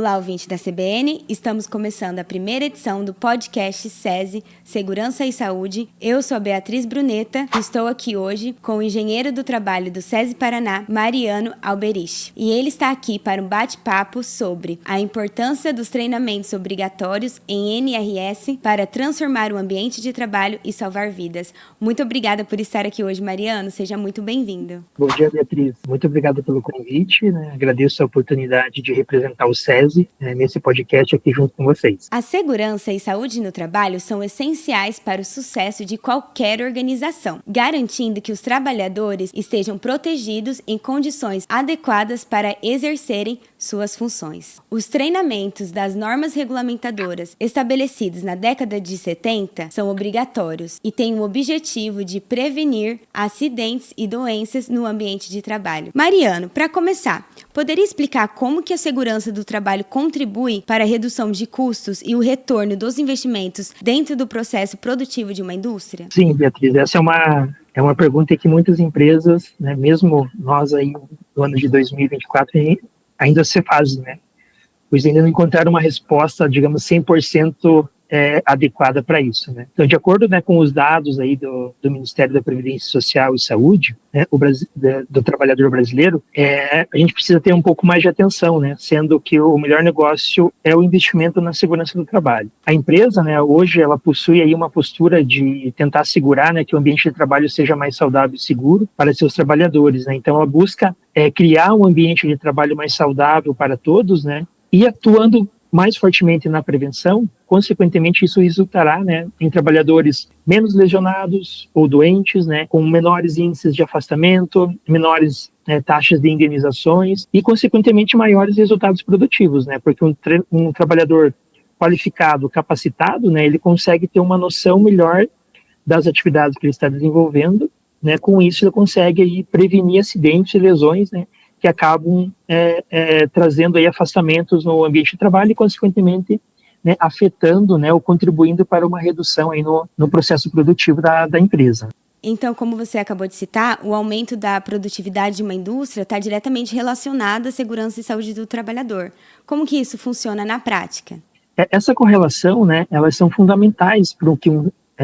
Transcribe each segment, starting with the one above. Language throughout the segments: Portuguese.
Olá, ouvinte da CBN, estamos começando a primeira edição do podcast SESI, Segurança e Saúde. Eu sou a Beatriz Bruneta e estou aqui hoje com o engenheiro do trabalho do SESI Paraná, Mariano Alberich. E ele está aqui para um bate-papo sobre a importância dos treinamentos obrigatórios em NRS para transformar o ambiente de trabalho e salvar vidas. Muito obrigada por estar aqui hoje, Mariano. Seja muito bem-vindo. Bom dia, Beatriz. Muito obrigado pelo convite. Agradeço a oportunidade de representar o SESI nesse podcast aqui junto com vocês. A segurança e saúde no trabalho são essenciais para o sucesso de qualquer organização, garantindo que os trabalhadores estejam protegidos em condições adequadas para exercerem suas funções. Os treinamentos das normas regulamentadoras estabelecidos na década de 70 são obrigatórios e têm o objetivo de prevenir acidentes e doenças no ambiente de trabalho. Mariano, para começar, poderia explicar como que a segurança do trabalho contribui para a redução de custos e o retorno dos investimentos dentro do processo produtivo de uma indústria? Sim, Beatriz, essa é uma pergunta que muitas empresas, mesmo nós aí no ano de 2024, ainda se fazem, pois ainda não encontraram uma resposta, digamos, 100% adequada para isso, Então, de acordo com os dados aí do Ministério da Previdência Social e Saúde, do trabalhador brasileiro, a gente precisa ter um pouco mais de atenção, sendo que o melhor negócio é o investimento na segurança do trabalho. A empresa, hoje, ela possui aí uma postura de tentar assegurar, que o ambiente de trabalho seja mais saudável e seguro para seus trabalhadores, Então, ela busca criar um ambiente de trabalho mais saudável para todos, e atuando mais fortemente na prevenção, consequentemente isso resultará em trabalhadores menos lesionados ou doentes, com menores índices de afastamento, menores taxas de indenizações e, consequentemente, maiores resultados produtivos, porque um trabalhador qualificado, capacitado, ele consegue ter uma noção melhor das atividades que ele está desenvolvendo, com isso ele consegue aí prevenir acidentes e lesões, que acabam trazendo aí afastamentos no ambiente de trabalho e, consequentemente, afetando ou contribuindo para uma redução aí no processo produtivo da empresa. Então, como você acabou de citar, o aumento da produtividade de uma indústria está diretamente relacionado à segurança e saúde do trabalhador. Como que isso funciona na prática? Essa correlação, elas são fundamentais para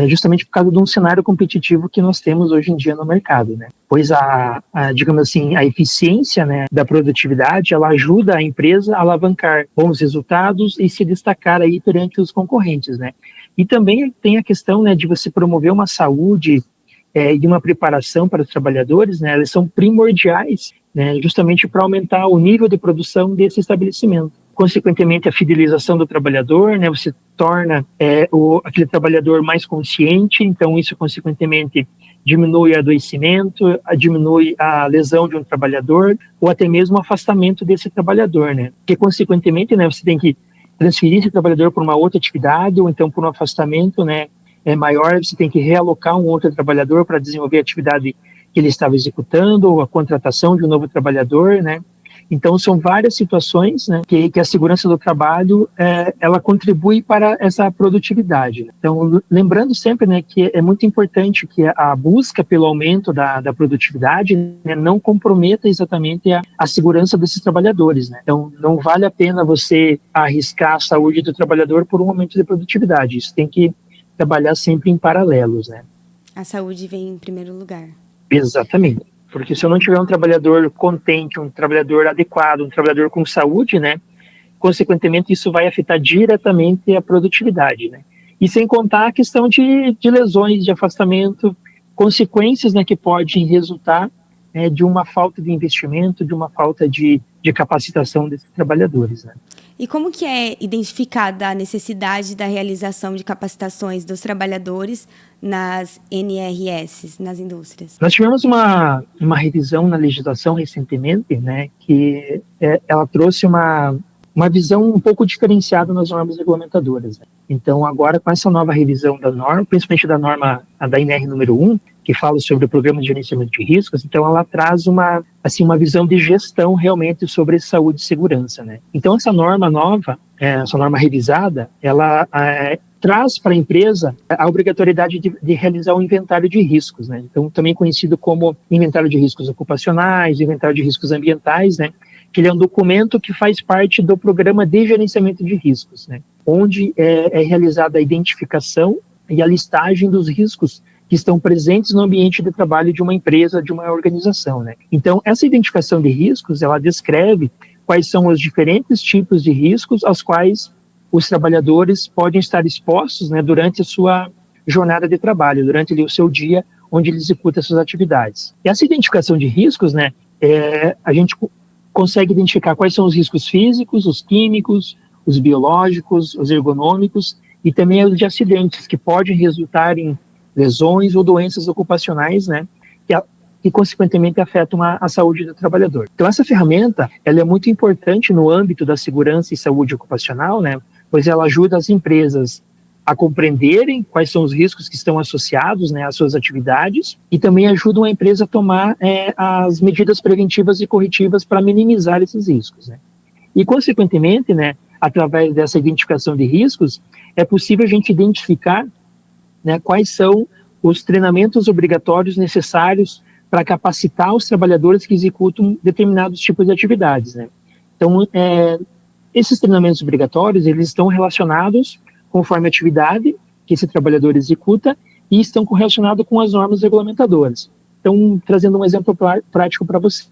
justamente por causa de um cenário competitivo que nós temos hoje em dia no mercado, Pois digamos assim, a eficiência, da produtividade, ela ajuda a empresa a alavancar bons resultados e se destacar aí perante os concorrentes, E também tem a questão, de você promover uma saúde e uma preparação para os trabalhadores, elas são primordiais, justamente para aumentar o nível de produção desse estabelecimento. Consequentemente, a fidelização do trabalhador, você torna aquele trabalhador mais consciente, então isso, consequentemente, diminui o adoecimento, diminui a lesão de um trabalhador, ou até mesmo o afastamento desse trabalhador, Porque, consequentemente, você tem que transferir esse trabalhador para uma outra atividade, ou então por um afastamento, maior, você tem que realocar um outro trabalhador para desenvolver a atividade que ele estava executando, ou a contratação de um novo trabalhador, Então, são várias situações que a segurança do trabalho ela contribui para essa produtividade. Então, lembrando sempre que é muito importante que a busca pelo aumento da produtividade não comprometa exatamente a segurança desses trabalhadores. Então, não vale a pena você arriscar a saúde do trabalhador por um aumento de produtividade. Isso tem que trabalhar sempre em paralelos. A saúde vem em primeiro lugar. Exatamente. Porque se eu não tiver um trabalhador contente, um trabalhador adequado, um trabalhador com saúde, consequentemente isso vai afetar diretamente a produtividade, E sem contar a questão de lesões, de afastamento, consequências, que podem resultar de uma falta de investimento, de uma falta de capacitação desses trabalhadores, E como que é identificada a necessidade da realização de capacitações dos trabalhadores nas NRS, nas indústrias? Nós tivemos uma revisão na legislação recentemente, que ela trouxe uma visão um pouco diferenciada nas normas regulamentadoras. Então, agora, com essa nova revisão da norma, principalmente da norma da INR número 1, que fala sobre o programa de gerenciamento de riscos, então ela traz uma visão de gestão realmente sobre saúde e segurança, Então, essa norma nova, essa norma revisada, ela traz para a empresa a obrigatoriedade de realizar um inventário de riscos, Então, também conhecido como inventário de riscos ocupacionais, inventário de riscos ambientais, que ele é um documento que faz parte do programa de gerenciamento de riscos, né? Onde é realizada a identificação e a listagem dos riscos que estão presentes no ambiente de trabalho de uma empresa, de uma organização, né? Então, essa identificação de riscos, ela descreve quais são os diferentes tipos de riscos aos quais os trabalhadores podem estar expostos, né, durante a sua jornada de trabalho, durante ali, o seu dia, onde ele executa suas atividades. E essa identificação de riscos, né, a gente consegue identificar quais são os riscos físicos, os químicos, os biológicos, os ergonômicos e também os de acidentes, que podem resultar em lesões ou doenças ocupacionais, né, que consequentemente afetam a saúde do trabalhador. Então, essa ferramenta, ela é muito importante no âmbito da segurança e saúde ocupacional, né, pois ela ajuda as empresas a compreenderem quais são os riscos que estão associados, né, às suas atividades, e também ajudam a empresa a tomar as medidas preventivas e corretivas para minimizar esses riscos, né. E, consequentemente, né, através dessa identificação de riscos, é possível a gente identificar, né, quais são os treinamentos obrigatórios necessários para capacitar os trabalhadores que executam determinados tipos de atividades, né. Então, esses treinamentos obrigatórios, eles estão relacionados conforme a atividade que esse trabalhador executa e estão correlacionados com as normas regulamentadoras. Então, trazendo um exemplo prático para você.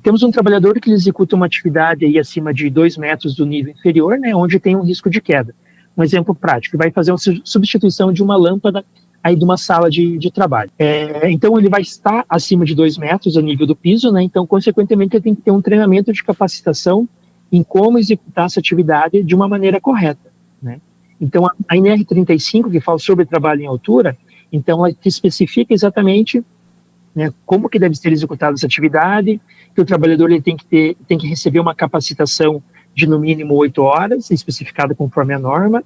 Temos um trabalhador que executa uma atividade aí acima de 2 metros do nível inferior, né, onde tem um risco de queda. Um exemplo prático, vai fazer uma substituição de uma lâmpada aí de uma sala de trabalho. Então, ele vai estar acima de 2 metros a nível do piso, né, então, consequentemente, ele tem que ter um treinamento de capacitação em como executar essa atividade de uma maneira correta, né. Então, a NR35, que fala sobre trabalho em altura, então, ela especifica exatamente, né, como que deve ser executada essa atividade, que o trabalhador ele tem que receber uma capacitação de no mínimo 8 horas, especificada conforme a norma,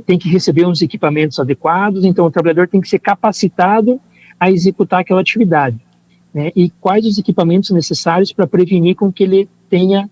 tem que receber uns equipamentos adequados, então o trabalhador tem que ser capacitado a executar aquela atividade, né, e quais os equipamentos necessários para prevenir com que ele tenha,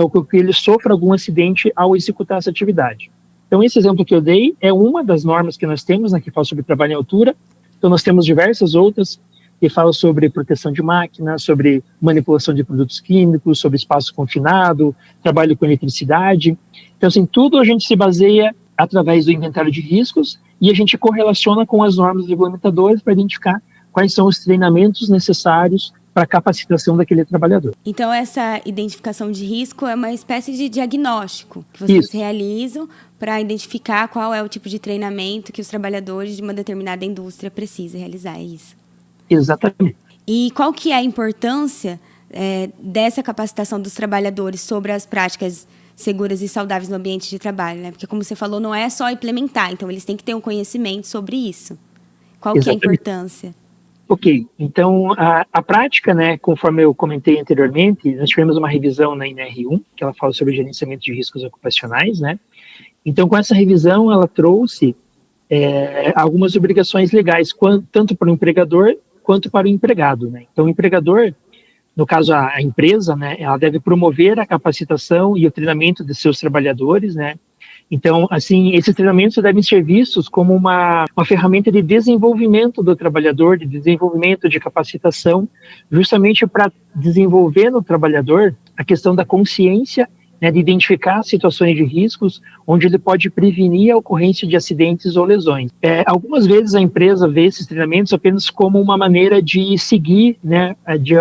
ou que ele sofra algum acidente ao executar essa atividade. Então, esse exemplo que eu dei é uma das normas que nós temos, né, que fala sobre trabalho em altura. Então, nós temos diversas outras que falam sobre proteção de máquinas, sobre manipulação de produtos químicos, sobre espaço confinado, trabalho com eletricidade. Então, assim, tudo a gente se baseia através do inventário de riscos e a gente correlaciona com as normas regulamentadoras para identificar quais são os treinamentos necessários para a capacitação daquele trabalhador. Então, essa identificação de risco é uma espécie de diagnóstico que vocês realizam para identificar qual é o tipo de treinamento que os trabalhadores de uma determinada indústria precisam realizar, é isso? Exatamente. E qual que é a importância dessa capacitação dos trabalhadores sobre as práticas seguras e saudáveis no ambiente de trabalho, né? Porque, como você falou, não é só implementar, então eles têm que ter um conhecimento sobre isso. Qual que é a importância? Ok, então a prática, né, conforme eu comentei anteriormente, nós tivemos uma revisão na NR1, que ela fala sobre gerenciamento de riscos ocupacionais, né? Então, com essa revisão, ela trouxe algumas obrigações legais, tanto para o empregador quanto para o empregado, né? Então, o empregador, no caso a empresa, né, ela deve promover a capacitação e o treinamento de seus trabalhadores, né? Então, assim, esses treinamentos devem ser vistos como uma ferramenta de desenvolvimento do trabalhador, de desenvolvimento de capacitação, justamente para desenvolver no trabalhador a questão da consciência, né, de identificar situações de riscos onde ele pode prevenir a ocorrência de acidentes ou lesões. Algumas vezes a empresa vê esses treinamentos apenas como uma maneira de seguir, né,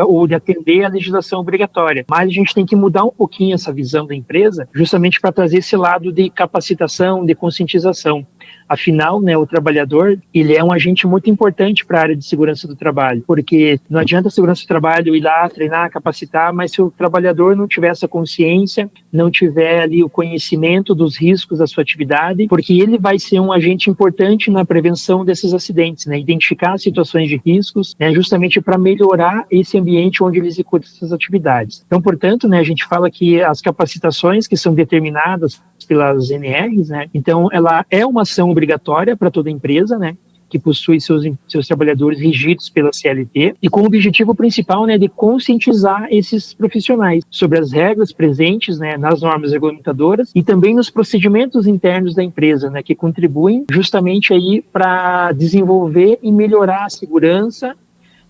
ou de atender a legislação obrigatória, mas a gente tem que mudar um pouquinho essa visão da empresa, justamente para trazer esse lado de capacitação, de conscientização. Afinal, né, o trabalhador, ele é um agente muito importante para a área de segurança do trabalho, porque não adianta a segurança do trabalho ir lá, treinar, capacitar, mas se o trabalhador não tiver essa consciência, não tiver ali o conhecimento dos riscos da sua atividade, porque ele vai ser um agente importante na prevenção desses acidentes, né, identificar situações de riscos, né, justamente para melhorar esse ambiente onde ele executa essas atividades. Então, portanto, né, a gente fala que as capacitações que são determinadas pelas NRs, né, então ela é uma ação obrigatória para toda empresa, né, que possui seus trabalhadores regidos pela CLT, e com o objetivo principal, né, de conscientizar esses profissionais sobre as regras presentes, né, nas normas regulamentadoras e também nos procedimentos internos da empresa, né, que contribuem justamente aí para desenvolver e melhorar a segurança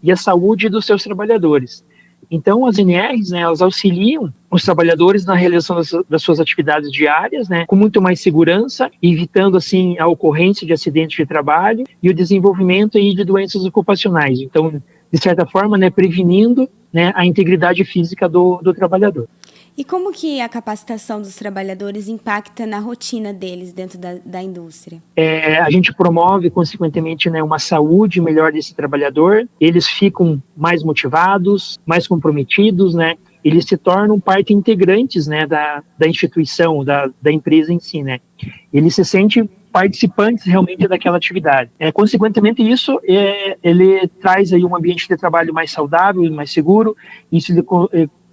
e a saúde dos seus trabalhadores. Então, as NRs, né, elas auxiliam os trabalhadores na realização das suas atividades diárias, né, com muito mais segurança, evitando, assim, a ocorrência de acidentes de trabalho e o desenvolvimento aí de doenças ocupacionais. Então, de certa forma, né, prevenindo, né, a integridade física do trabalhador. E como que a capacitação dos trabalhadores impacta na rotina deles dentro da indústria? A gente promove, consequentemente, né, uma saúde melhor desse trabalhador, eles ficam mais motivados, mais comprometidos, né, eles se tornam parte integrantes, né, da instituição, da empresa em si, né, eles se sentem participantes realmente daquela atividade. Consequentemente, isso ele traz aí um ambiente de trabalho mais saudável, mais seguro, isso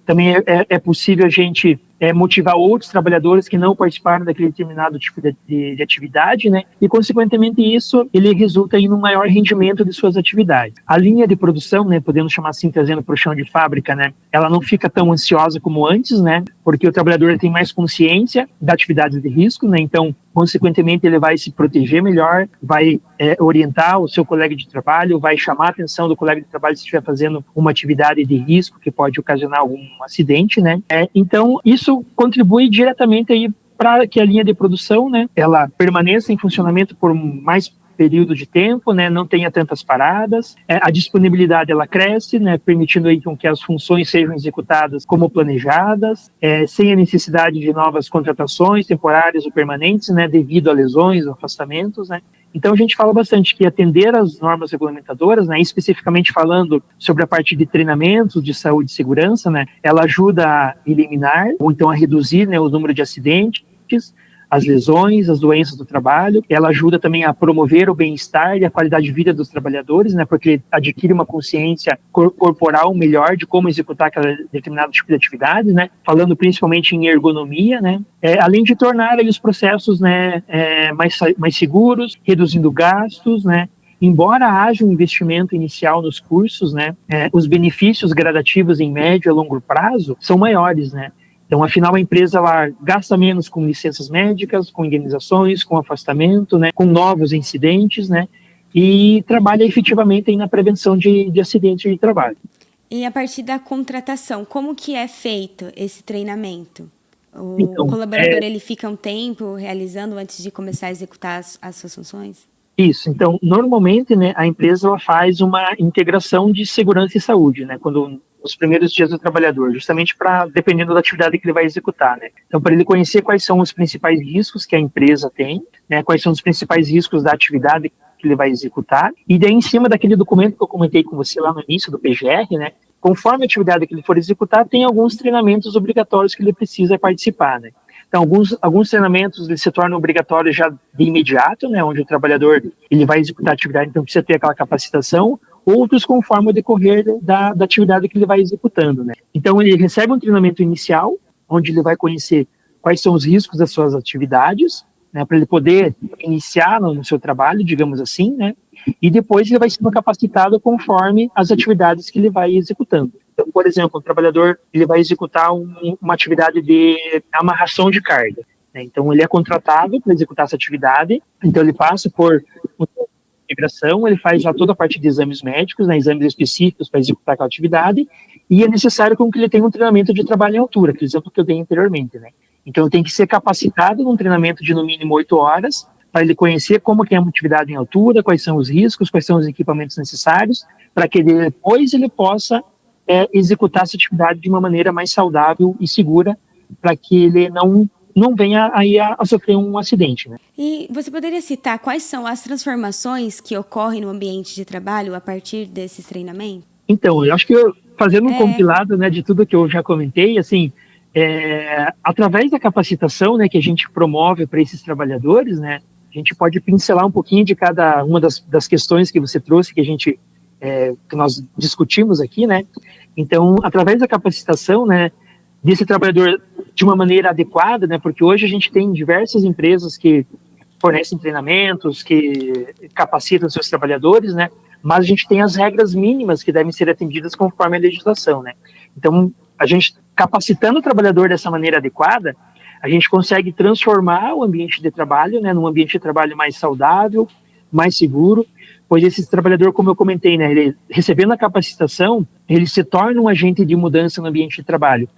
também é possível a gente motivar outros trabalhadores que não participaram daquele determinado tipo de atividade, né? E, consequentemente, isso ele resulta em um maior rendimento de suas atividades. A linha de produção, né, podemos chamar assim, trazendo para o chão de fábrica, né, ela não fica tão ansiosa como antes, né? Porque o trabalhador tem mais consciência da atividade de risco, né? Então, consequentemente, ele vai se proteger melhor, vai orientar o seu colega de trabalho, vai chamar a atenção do colega de trabalho se estiver fazendo uma atividade de risco que pode ocasionar algum acidente, né? Então, isso contribui diretamente aí para que a linha de produção, né, ela permaneça em funcionamento por mais período de tempo, né, não tenha tantas paradas, a disponibilidade ela cresce, né, permitindo aí com que as funções sejam executadas como planejadas, sem a necessidade de novas contratações temporárias ou permanentes, né, devido a lesões, afastamentos, né. Então, a gente fala bastante que atender às normas regulamentadoras, né, especificamente falando sobre a parte de treinamentos de saúde e segurança, né, ela ajuda a eliminar ou então a reduzir, né, o número de acidentes, as lesões, as doenças do trabalho. Ela ajuda também a promover o bem-estar e a qualidade de vida dos trabalhadores, né, porque adquire uma consciência corporal melhor de como executar aquela determinado tipo de atividade, né, falando principalmente em ergonomia, né, além de tornar aí os processos, né, mais seguros, reduzindo gastos, né. Embora haja um investimento inicial nos cursos, né, os benefícios gradativos em médio e longo prazo são maiores, né. Então, afinal, a empresa ela gasta menos com licenças médicas, com indenizações, com afastamento, né, com novos incidentes, né, e trabalha efetivamente aí na prevenção de acidentes de trabalho. E a partir da contratação, como que é feito esse treinamento? O colaborador ele fica um tempo realizando antes de começar a executar as suas funções? Isso. Então, normalmente, né, a empresa ela faz uma integração de segurança e saúde, né, quando os primeiros dias do trabalhador, justamente para, dependendo da atividade que ele vai executar, né. Então, para ele conhecer quais são os principais riscos que a empresa tem, né, quais são os principais riscos da atividade que ele vai executar, e daí, em cima daquele documento que eu comentei com você lá no início, do PGR, né, conforme a atividade que ele for executar, tem alguns treinamentos obrigatórios que ele precisa participar, né. Então, alguns treinamentos eles se tornam obrigatórios já de imediato, né, onde o trabalhador ele vai executar a atividade, então precisa ter aquela capacitação, outros conforme o decorrer da atividade que ele vai executando, né. Então, ele recebe um treinamento inicial, onde ele vai conhecer quais são os riscos das suas atividades, né, para ele poder iniciar no seu trabalho, digamos assim, né, e depois ele vai sendo capacitado conforme as atividades que ele vai executando. Então, por exemplo, o trabalhador ele vai executar uma atividade de amarração de carga, né? Então, ele é contratado para executar essa atividade, então ele passa por uma integração, ele faz já toda a parte de exames médicos, né, exames específicos para executar aquela atividade, e é necessário que ele tenha um treinamento de trabalho em altura, aquele exemplo que eu dei anteriormente, né? Então, tem que ser capacitado num treinamento de no mínimo 8 horas, para ele conhecer como que é uma atividade em altura, quais são os riscos, quais são os equipamentos necessários, para que depois ele possa executar essa atividade de uma maneira mais saudável e segura, para que ele não venha aí a sofrer um acidente, né? E você poderia citar quais são as transformações que ocorrem no ambiente de trabalho a partir desses treinamentos? Então, eu acho que fazendo um compilado, né, de tudo que eu já comentei, assim, através da capacitação, né, que a gente promove para esses trabalhadores, né, a gente pode pincelar um pouquinho de cada uma das questões que você trouxe, que nós discutimos aqui, né? Então, através da capacitação, né, desse trabalhador de uma maneira adequada, né, porque hoje a gente tem diversas empresas que fornecem treinamentos, que capacitam seus trabalhadores, né, mas a gente tem as regras mínimas que devem ser atendidas conforme a legislação, né. Então, a gente capacitando o trabalhador dessa maneira adequada, a gente consegue transformar o ambiente de trabalho, né, num ambiente de trabalho mais saudável, mais seguro, pois esse trabalhador, como eu comentei, né, ele, recebendo a capacitação, ele se torna um agente de mudança no ambiente de trabalho,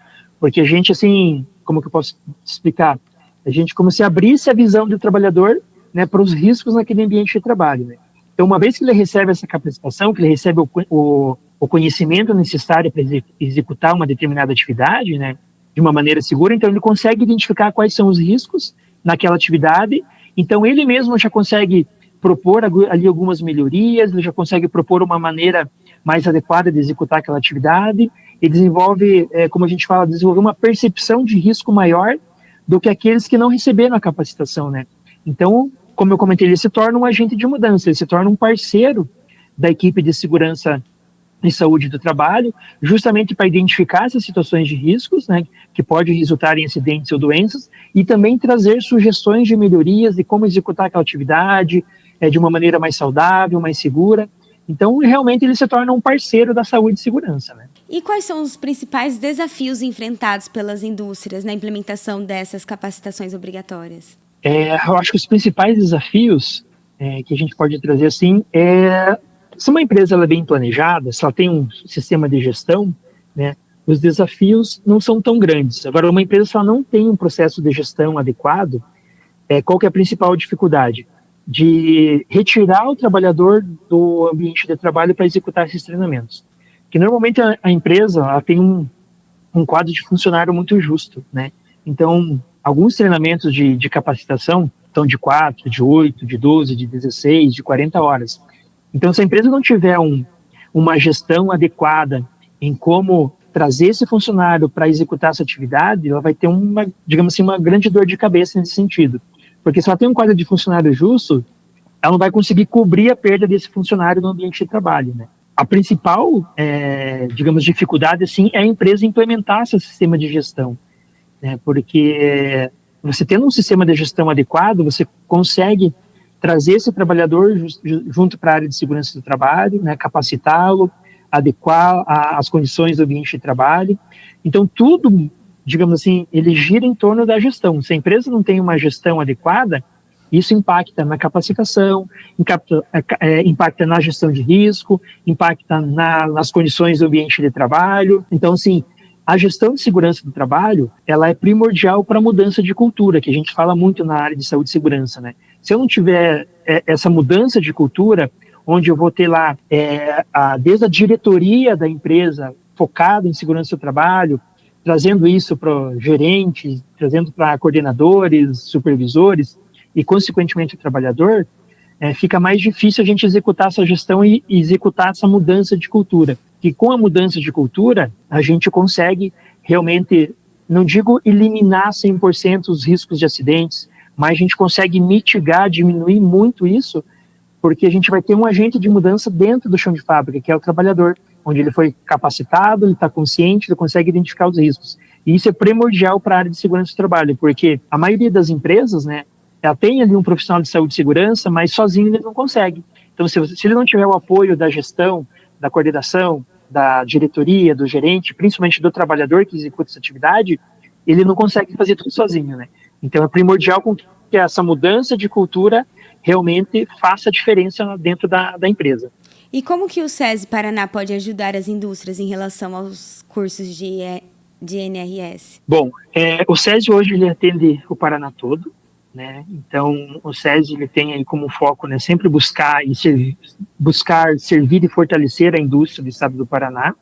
porque a gente, assim, como que eu posso explicar? A gente como se abrisse a visão do trabalhador, né, para os riscos naquele ambiente de trabalho, né. Então, uma vez que ele recebe essa capacitação, que ele recebe o conhecimento necessário para executar uma determinada atividade, né, de uma maneira segura, então ele consegue identificar quais são os riscos naquela atividade, então ele mesmo já consegue propor ali algumas melhorias, ele já consegue propor uma maneira mais adequada de executar aquela atividade, e desenvolve, como a gente fala, desenvolver uma percepção de risco maior do que aqueles que não receberam a capacitação, né? Então, como eu comentei, ele se torna um agente de mudança, ele se torna um parceiro da equipe de segurança e saúde do trabalho, justamente para identificar essas situações de riscos, né, que podem resultar em acidentes ou doenças, e também trazer sugestões de melhorias de como executar aquela atividade de uma maneira mais saudável, mais segura. Então, realmente, ele se torna um parceiro da saúde e segurança, né? E quais são os principais desafios enfrentados pelas indústrias na implementação dessas capacitações obrigatórias? Eu acho que os principais desafios que a gente pode trazer, assim, se uma empresa ela é bem planejada, se ela tem um sistema de gestão, né, os desafios não são tão grandes. Agora, uma empresa, se ela não tem um processo de gestão adequado, qual que é a principal dificuldade? De retirar o trabalhador do ambiente de trabalho para executar esses treinamentos. Que normalmente a empresa ela tem um quadro de funcionário muito justo, né? Então, alguns treinamentos de capacitação estão de 4, de 8, de 12, de 16, de 40 horas. Então, se a empresa não tiver uma gestão adequada em como trazer esse funcionário para executar essa atividade, ela vai ter digamos assim, uma grande dor de cabeça nesse sentido. Porque se ela tem um quadro de funcionário justo, ela não vai conseguir cobrir a perda desse funcionário no ambiente de trabalho, né? A principal, digamos, dificuldade, assim, é a empresa implementar esse sistema de gestão, né? Porque você tendo um sistema de gestão adequado, você consegue trazer esse trabalhador junto para a área de segurança do trabalho, né? Capacitá-lo, adequar as condições do ambiente de trabalho. Então, tudo, digamos assim, ele gira em torno da gestão. Se a empresa não tem uma gestão adequada, isso impacta na capacitação, impacta na gestão de risco, impacta nas condições do ambiente de trabalho. Então, assim, a gestão de segurança do trabalho, ela é primordial para a mudança de cultura, que a gente fala muito na área de saúde e segurança, né? Se eu não tiver essa mudança de cultura, onde eu vou ter lá, desde a diretoria da empresa focada em segurança do trabalho, trazendo isso para gerentes, trazendo para coordenadores, supervisores e, consequentemente, o trabalhador, fica mais difícil a gente executar essa gestão e executar essa mudança de cultura. E com a mudança de cultura, a gente consegue realmente, não digo eliminar 100% os riscos de acidentes, mas a gente consegue mitigar, diminuir muito isso, porque a gente vai ter um agente de mudança dentro do chão de fábrica, que é o trabalhador, onde ele foi capacitado, ele está consciente, ele consegue identificar os riscos. E isso é primordial para a área de segurança do trabalho, porque a maioria das empresas, né, ela tem ali um profissional de saúde e segurança, mas sozinho ele não consegue. Então, se ele não tiver o apoio da gestão, da coordenação, da diretoria, do gerente, principalmente do trabalhador que executa essa atividade, ele não consegue fazer tudo sozinho, né? Então, é primordial que essa mudança de cultura realmente faça a diferença dentro da empresa. E como que o SESI Paraná pode ajudar as indústrias em relação aos cursos de NRS? Bom, o SESI hoje ele atende o Paraná todo, né? Então, o SESI ele tem aí como foco, né, sempre buscar servir e fortalecer a indústria do estado do Paraná,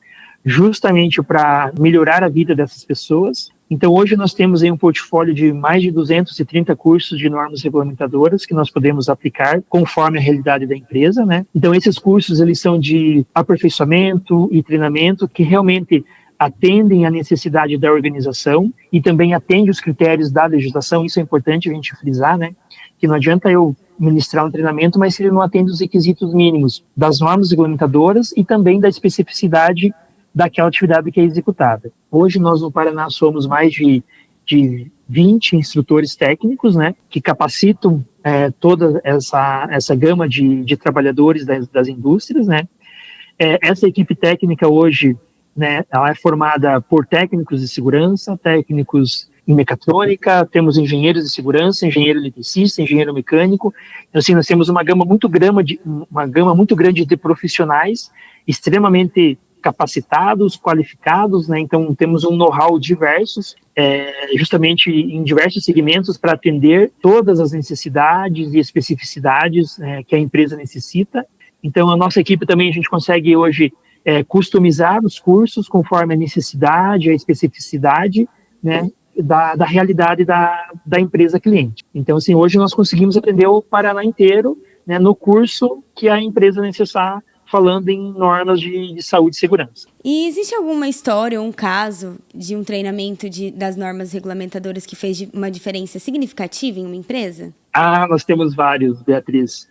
justamente para melhorar a vida dessas pessoas. Então, hoje nós temos aí um portfólio de mais de 230 cursos de normas regulamentadoras que nós podemos aplicar conforme a realidade da empresa, né? Então, esses cursos, eles são de aperfeiçoamento e treinamento que realmente atendem à necessidade da organização e também atendem os critérios da legislação. Isso é importante a gente frisar, né? Que não adianta eu ministrar um treinamento, mas se ele não atende os requisitos mínimos das normas regulamentadoras e também da especificidade daquela atividade que é executada. Hoje nós no Paraná somos mais de 20 instrutores técnicos, né, que capacitam toda essa gama de trabalhadores das indústrias, né. Essa equipe técnica hoje, né, ela é formada por técnicos de segurança, técnicos em mecatrônica, temos engenheiros de segurança, engenheiro eletricista, engenheiro mecânico. Então, assim, nós temos uma gama muito grande de profissionais extremamente capacitados, qualificados, né? Então temos um know-how diversos, justamente em diversos segmentos para atender todas as necessidades e especificidades que a empresa necessita. Então a nossa equipe também, a gente consegue hoje customizar os cursos conforme a necessidade, a especificidade, né, da realidade da empresa cliente. Então, assim, hoje nós conseguimos atender o Paraná inteiro, né, no curso que a empresa necessitar, falando em normas de saúde e segurança. E existe alguma história ou um caso de um treinamento das normas regulamentadoras que fez uma diferença significativa em uma empresa? Nós temos vários, Beatriz.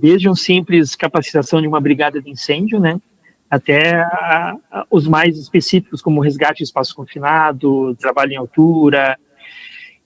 Desde um simples capacitação de uma brigada de incêndio, né, até os mais específicos, como resgate de espaço confinado, trabalho em altura.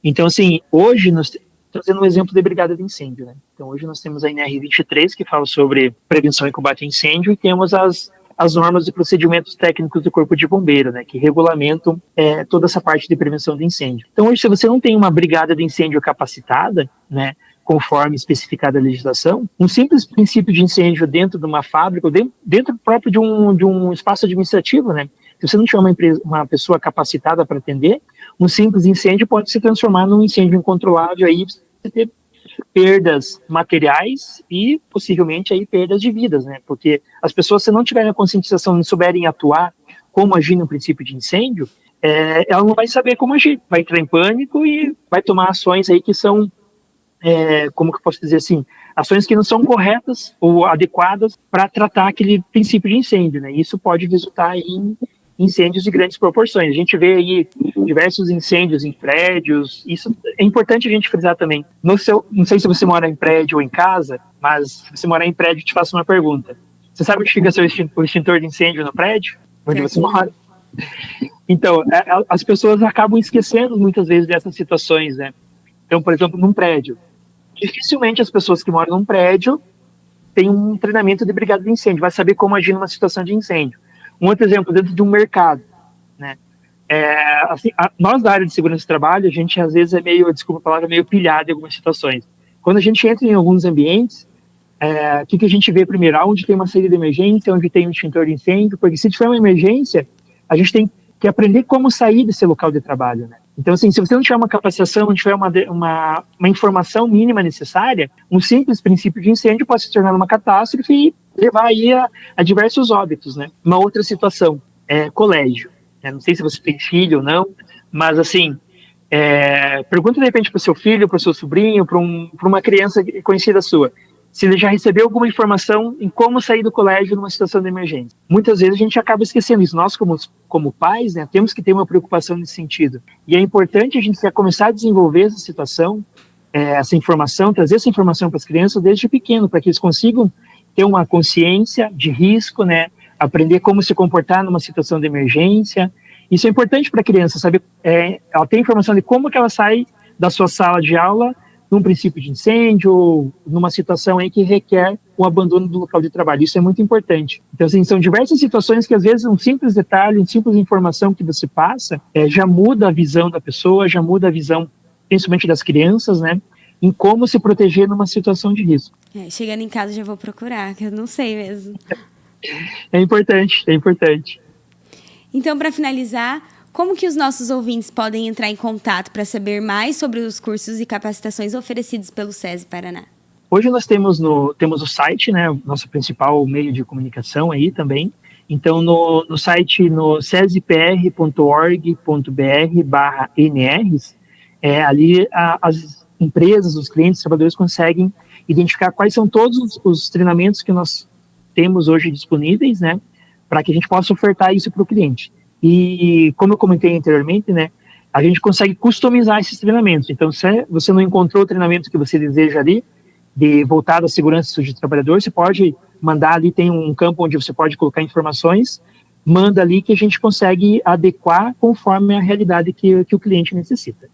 Então, assim, hoje nós trazendo um exemplo de brigada de incêndio, né? Então, hoje nós temos a NR23, que fala sobre prevenção e combate a incêndio, e temos as normas e procedimentos técnicos do Corpo de Bombeiro, né, que regulamentam toda essa parte de prevenção de incêndio. Então, hoje, se você não tem uma brigada de incêndio capacitada, né, conforme especificada a legislação, um simples princípio de incêndio dentro de uma fábrica, ou dentro próprio de um espaço administrativo, né, se você não tiver uma pessoa capacitada para atender, um simples incêndio pode se transformar num incêndio incontrolável, aí você ter perdas materiais e possivelmente aí perdas de vidas, né? Porque as pessoas, se não tiverem a conscientização, não souberem atuar, como agir no princípio de incêndio, ela não vai saber como agir, vai entrar em pânico e vai tomar ações aí que são, como que eu posso dizer assim, ações que não são corretas ou adequadas para tratar aquele princípio de incêndio, né? Isso pode resultar em incêndios de grandes proporções. A gente vê aí diversos incêndios em prédios. Isso é importante a gente frisar também. Não sei se você mora em prédio ou em casa, mas se você morar em prédio, eu te faço uma pergunta. Você sabe onde fica o extintor de incêndio no prédio? Onde você mora? Então, as pessoas acabam esquecendo muitas vezes dessas situações, né? Então, por exemplo, num prédio, dificilmente as pessoas que moram num prédio têm um treinamento de brigada de incêndio, vai saber como agir numa situação de incêndio. Um outro exemplo, dentro de um mercado, né? Assim, nós da área de segurança do trabalho, a gente às vezes desculpa a palavra, meio pilhado em algumas situações. Quando a gente entra em alguns ambientes, o que a gente vê primeiro? Onde tem uma saída de emergência, onde tem um extintor de incêndio, porque se tiver uma emergência, a gente tem que aprender como sair desse local de trabalho, né? Então, assim, se você não tiver uma capacitação, não tiver uma informação mínima necessária, um simples princípio de incêndio pode se tornar uma catástrofe e levar aí a diversos óbitos, né? Uma outra situação colégio. Não sei se você tem filho ou não, mas, assim, pergunta de repente para o seu filho, para o seu sobrinho, para uma criança conhecida sua, se ele já recebeu alguma informação em como sair do colégio numa situação de emergência. Muitas vezes a gente acaba esquecendo isso. Nós, como pais, né, temos que ter uma preocupação nesse sentido. E é importante a gente começar a desenvolver essa situação, essa informação, trazer essa informação para as crianças desde pequeno, para que eles consigam ter uma consciência de risco, né, aprender como se comportar numa situação de emergência. Isso é importante para a criança, saber, ela tem informação de como que ela sai da sua sala de aula num princípio de incêndio ou numa situação aí que requer o abandono do local de trabalho. Isso é muito importante. Então, assim, são diversas situações que, às vezes, um simples detalhe, uma simples informação que você passa, já muda a visão da pessoa, já muda a visão, principalmente das crianças, né, em como se proteger numa situação de risco. Chegando em casa já vou procurar, que eu não sei mesmo. É importante. Então, para finalizar, como que os nossos ouvintes podem entrar em contato para saber mais sobre os cursos e capacitações oferecidos pelo SESI Paraná? Hoje nós temos o site, né, nosso principal meio de comunicação aí também. Então, no site, no sesipr.org.br/NRs, ali as empresas, os clientes, os trabalhadores conseguem identificar quais são todos os treinamentos que nós temos hoje disponíveis, né, para que a gente possa ofertar isso para o cliente. E, como eu comentei anteriormente, né, a gente consegue customizar esses treinamentos. Então, se você não encontrou o treinamento que você deseja ali, voltado à segurança e saúde do trabalhador, você pode mandar ali, tem um campo onde você pode colocar informações, manda ali que a gente consegue adequar conforme a realidade que o cliente necessita.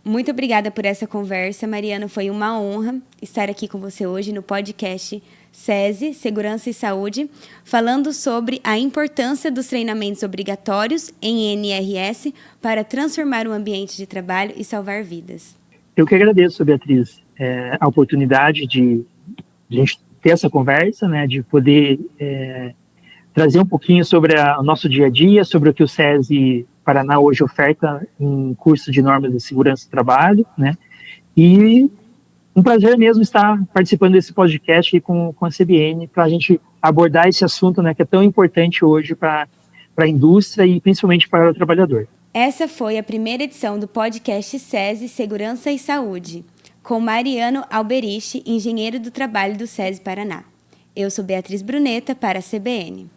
Muito obrigada por essa conversa, Mariano. Foi uma honra estar aqui com você hoje no podcast SESI, Segurança e Saúde, falando sobre a importância dos treinamentos obrigatórios em NRS para transformar o ambiente de trabalho e salvar vidas. Eu que agradeço, Beatriz, a oportunidade de a gente ter essa conversa, né, de poder trazer um pouquinho sobre o nosso dia a dia, sobre o que o SESI Paraná hoje oferta em curso de normas de segurança do trabalho, né, e um prazer mesmo estar participando desse podcast com a CBN para a gente abordar esse assunto, né, que é tão importante hoje para a indústria e principalmente para o trabalhador. Essa foi a primeira edição do podcast SESI Segurança e Saúde, com Mariano Alberich, engenheiro do trabalho do SESI Paraná. Eu sou Beatriz Bruneta para a CBN.